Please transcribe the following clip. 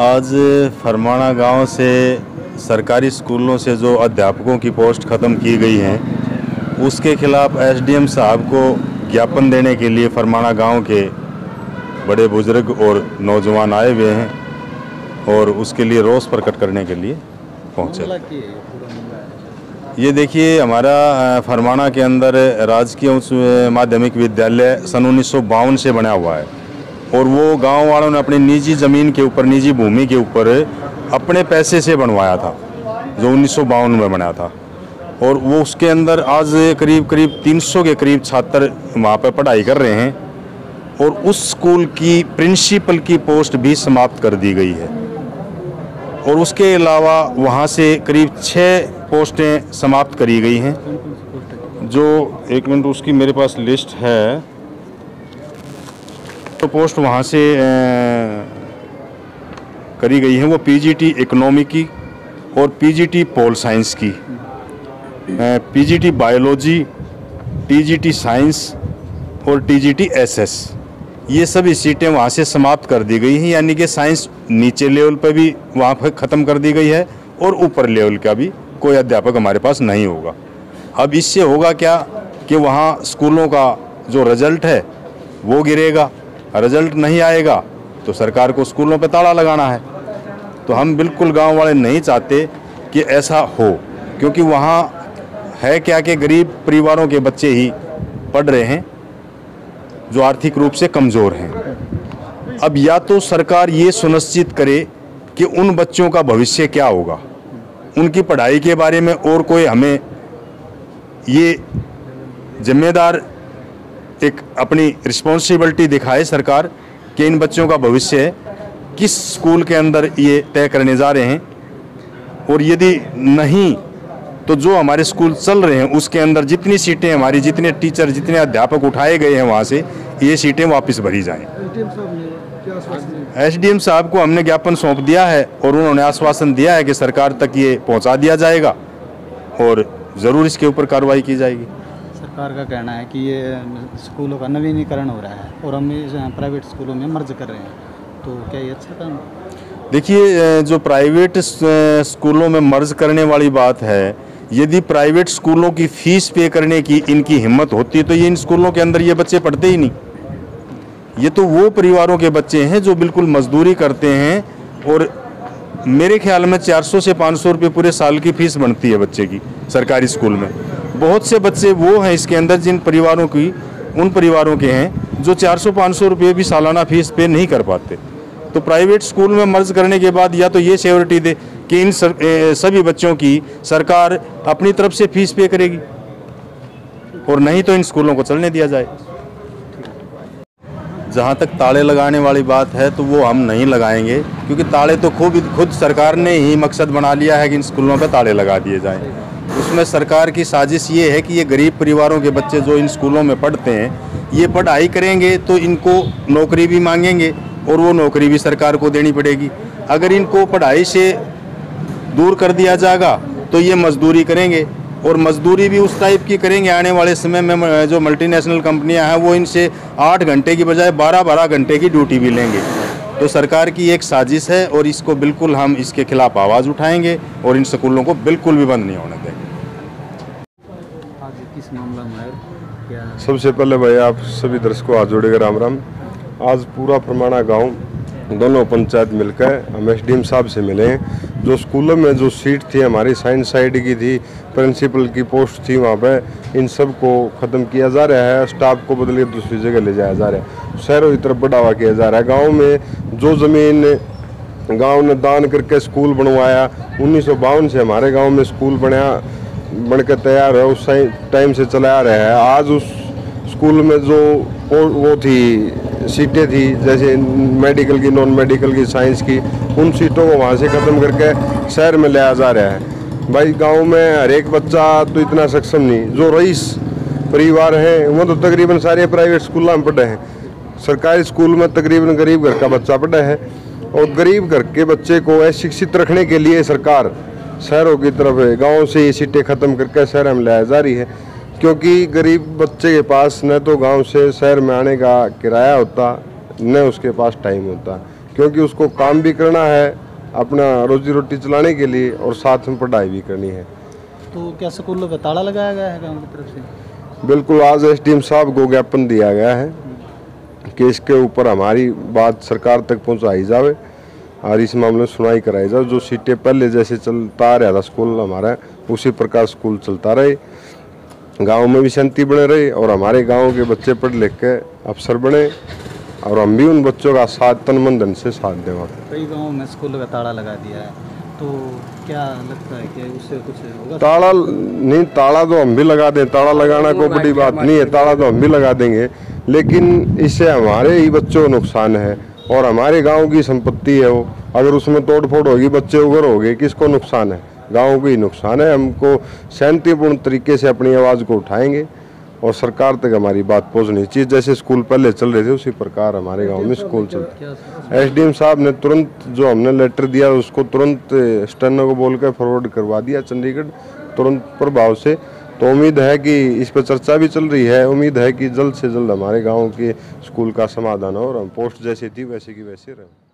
आज फरमाना गांव से सरकारी स्कूलों से जो अध्यापकों की पोस्ट ख़त्म की गई हैं, उसके खिलाफ एसडीएम साहब को ज्ञापन देने के लिए फरमाना गांव के बड़े बुजुर्ग और नौजवान आए हुए हैं और उसके लिए रोष प्रकट करने के लिए पहुँचे। ये देखिए, हमारा फरमाना के अंदर राजकीय उच्च माध्यमिक विद्यालय सन 1952 से बना हुआ है और वो गांव वालों ने अपनी निजी ज़मीन के ऊपर, निजी भूमि के ऊपर अपने पैसे से बनवाया था, जो 1952 में बना था। और वो उसके अंदर आज करीब 300 के करीब छात्र वहाँ पर पढ़ाई कर रहे हैं और उस स्कूल की प्रिंसिपल की पोस्ट भी समाप्त कर दी गई है। और उसके अलावा वहाँ से करीब 6 पोस्टें समाप्त करी गई हैं, जो 1 मिनट उसकी मेरे पास लिस्ट है। तो पोस्ट वहाँ से करी गई है वो पीजीटी इकोनॉमी की और पीजीटी पोल साइंस की, पीजीटी बायोलॉजी, टीजीटी साइंस और टीजीटी एसएस, ये सभी सीटें वहाँ से समाप्त कर दी गई हैं। यानी कि साइंस नीचे लेवल पर भी वहाँ पर ख़त्म कर दी गई है और ऊपर लेवल का भी कोई अध्यापक हमारे पास नहीं होगा। अब इससे होगा क्या कि वहाँ स्कूलों का जो रिज़ल्ट है वो गिरेगा, रिजल्ट नहीं आएगा तो सरकार को स्कूलों पे ताला लगाना है। तो हम बिल्कुल गांव वाले नहीं चाहते कि ऐसा हो, क्योंकि वहाँ है क्या कि गरीब परिवारों के बच्चे ही पढ़ रहे हैं जो आर्थिक रूप से कमज़ोर हैं। अब या तो सरकार ये सुनिश्चित करे कि उन बच्चों का भविष्य क्या होगा, उनकी पढ़ाई के बारे में और कोई हमें ये जिम्मेदार एक अपनी रिस्पॉन्सिबिलिटी दिखाए सरकार कि इन बच्चों का भविष्य किस स्कूल के अंदर ये तय करने जा रहे हैं। और यदि नहीं तो जो हमारे स्कूल चल रहे हैं उसके अंदर जितनी सीटें हमारी, जितने टीचर, जितने अध्यापक उठाए गए हैं वहाँ से, ये सीटें वापस भरी जाएं। एसडीएम साहब को हमने ज्ञापन सौंप दिया है और उन्होंने आश्वासन दिया है कि सरकार तक ये पहुँचा दिया जाएगा और ज़रूर इसके ऊपर कार्रवाई की जाएगी। सरकार का कहना है कि ये स्कूलों का नवीनीकरण हो रहा है और हम प्राइवेट स्कूलों में मर्ज कर रहे हैं, तो क्या ये अच्छा काम? देखिए, जो प्राइवेट स्कूलों में मर्ज करने वाली बात है, यदि प्राइवेट स्कूलों की फ़ीस पे करने की इनकी हिम्मत होती तो ये इन स्कूलों के अंदर ये बच्चे पढ़ते ही नहीं। ये तो वो परिवारों के बच्चे हैं जो बिल्कुल मजदूरी करते हैं और मेरे ख्याल में 400 से 500 रुपये पूरे साल की फ़ीस बनती है बच्चे की सरकारी स्कूल में। बहुत से बच्चे वो हैं इसके अंदर जिन परिवारों की, उन परिवारों के हैं जो 400-500 रुपये भी सालाना फ़ीस पे नहीं कर पाते। तो प्राइवेट स्कूल में मर्ज करने के बाद या तो ये श्योरिटी दे कि इन सभी बच्चों की सरकार अपनी तरफ से फ़ीस पे करेगी और नहीं तो इन स्कूलों को चलने दिया जाए। जहाँ तक ताले लगाने वाली बात है तो वो हम नहीं लगाएंगे, क्योंकि ताले तो खुद सरकार ने ही मकसद बना लिया है कि इन स्कूलों पे ताले लगा दिए जाएं। उसमें सरकार की साजिश ये है कि ये गरीब परिवारों के बच्चे जो इन स्कूलों में पढ़ते हैं, ये पढ़ाई करेंगे तो इनको नौकरी भी मांगेंगे और वो नौकरी भी सरकार को देनी पड़ेगी। अगर इनको पढ़ाई से दूर कर दिया जाएगा तो ये मजदूरी करेंगे और मजदूरी भी उस टाइप की करेंगे। आने वाले समय में जो मल्टीनेशनल कंपनियां हैं वो इनसे 8 घंटे की बजाय 12-12 घंटे की ड्यूटी भी लेंगे। तो सरकार की एक साजिश है और इसको बिल्कुल हम इसके खिलाफ आवाज़ उठाएंगे और इन स्कूलों को बिल्कुल भी बंद नहीं होने देंगे। किस मामला में है क्या? सबसे पहले भाई आप सभी दर्शकों हाथ जोड़ेगा राम राम। आज पूरा फरमाना गांव, दोनों पंचायत मिलकर हम एसडीएम साहब से मिले हैं। जो स्कूलों में जो सीट थी हमारी साइंस साइड की थी, प्रिंसिपल की पोस्ट थी, वहाँ पे इन सब को ख़त्म किया जा रहा है। स्टाफ को बदल के दूसरी जगह ले जाया जा रहा है। शहरों की तरफ बढ़ावा किया जा रहा है। गाँव में जो ज़मीन गाँव ने दान करके स्कूल बनवाया, 1952 से हमारे गाँव में स्कूल बन के तैयार है, उस टाइम से चलाया रहा है। आज उस स्कूल में जो वो थी सीटें थी, जैसे मेडिकल की, नॉन मेडिकल की, साइंस की, उन सीटों को वहाँ से ख़त्म करके शहर में लाया जा रहा है। भाई गांव में हर एक बच्चा तो इतना सक्षम नहीं। जो रईस परिवार हैं वो तो तकरीबन सारे प्राइवेट स्कूलों में पढ़े हैं। सरकारी स्कूल में तकरीबन गरीब घर का बच्चा पढ़ा है और गरीब घर के बच्चे को अशिक्षित रखने के लिए सरकार शहरों की तरफ है, गाँव से ये सीटें ख़त्म करके शहर में लाया जा रही है। क्योंकि गरीब बच्चे के पास न तो गांव से शहर में आने का किराया होता, न उसके पास टाइम होता। क्योंकि उसको काम भी करना है अपना रोजी रोटी चलाने के लिए और साथ में पढ़ाई भी करनी है। तो क्या स्कूलों पर ताला लगाया गया है गाँव की तरफ से? बिल्कुल, आज एसडीएम साहब को ज्ञापन दिया गया है कि इसके ऊपर हमारी बात सरकार तक पहुंचाई जाए और इस मामले में सुनवाई कराई जाए। जो सीटें पहले जैसे चलता रहा था स्कूल हमारा, उसी प्रकार स्कूल चलता रहे, गांव में भी शांति बने रहे और हमारे गांव के बच्चे पढ़ लिख के अफसर बने और हम भी उन बच्चों का साथ तन मन धन से साथ दें। कई गाँव में स्कूल का ताला लगा दिया है, तो क्या लगता है कि उससे कुछ होगा? ताला नहीं, ताला तो हम भी लगा दें, ताला लगाना कोई बड़ी बात नहीं है, ताला तो हम भी लगा देंगे, लेकिन इससे हमारे ही बच्चों को नुकसान है और हमारे गांव की संपत्ति है वो। अगर उसमें तोड़ फोड़ होगी, बच्चे उगर हो गए, किसको नुकसान है? गांव को ही नुकसान है। हमको शांतिपूर्ण तरीके से अपनी आवाज़ को उठाएंगे और सरकार तक हमारी बात पहुंचनी चाहिए। जैसे स्कूल पहले चल रहे थे उसी प्रकार हमारे गांव में स्कूल चलते। एसडीएम साहब ने तुरंत जो हमने लेटर दिया उसको तुरंत स्टेनो को बोल कर फॉरवर्ड करवा दिया चंडीगढ़ तुरंत प्रभाव से। तो उम्मीद है कि इस पर चर्चा भी चल रही है, उम्मीद है कि जल्द से जल्द हमारे गाँव के स्कूल का समाधान हो और हम पोस्ट जैसे थी वैसे की वैसे रहें।